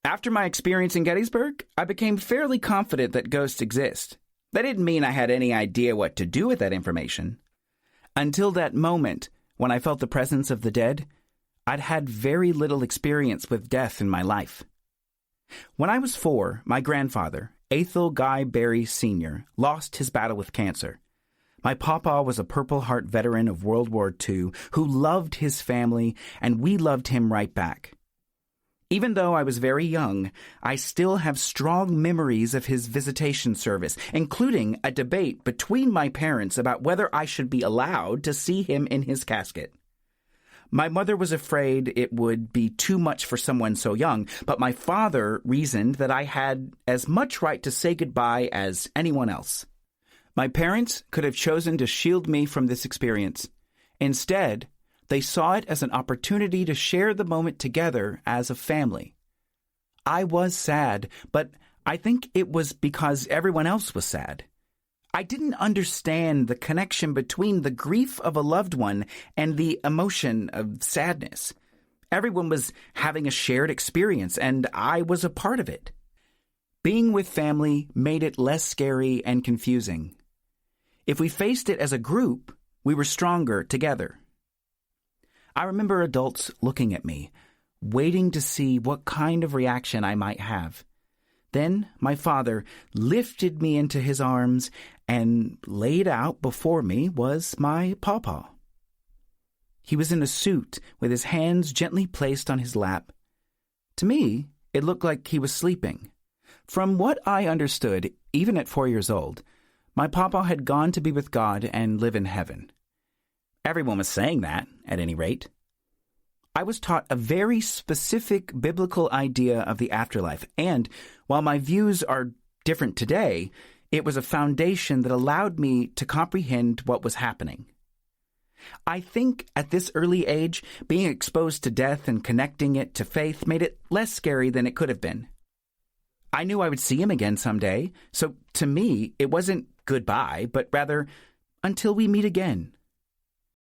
After my experience in Gettysburg, I became fairly confident that ghosts exist. That didn't mean I had any idea what to do with that information. Until that moment, when I felt the presence of the dead, I'd had very little experience with death in my life. When I was 4, my grandfather, Athel Guy Berry Sr., lost his battle with cancer. My papa was a Purple Heart veteran of World War II who loved his family, and we loved him right back. Even though I was very young, I still have strong memories of his visitation service, including a debate between my parents about whether I should be allowed to see him in his casket. My mother was afraid it would be too much for someone so young, but my father reasoned that I had as much right to say goodbye as anyone else. My parents could have chosen to shield me from this experience. Instead, they saw it as an opportunity to share the moment together as a family. I was sad, but I think it was because everyone else was sad. I didn't understand the connection between the grief of a loved one and the emotion of sadness. Everyone was having a shared experience, and I was a part of it. Being with family made it less scary and confusing. If we faced it as a group, we were stronger together. I remember adults looking at me, waiting to see what kind of reaction I might have. Then my father lifted me into his arms, and laid out before me was my pawpaw. He was in a suit with his hands gently placed on his lap. To me, it looked like he was sleeping. From what I understood, even at 4 years old, my pawpaw had gone to be with God and live in heaven. Everyone was saying that, at any rate. I was taught a very specific biblical idea of the afterlife, and while my views are different today, it was a foundation that allowed me to comprehend what was happening. I think at this early age, being exposed to death and connecting it to faith made it less scary than it could have been. I knew I would see him again someday, so to me, it wasn't goodbye, but rather until we meet again.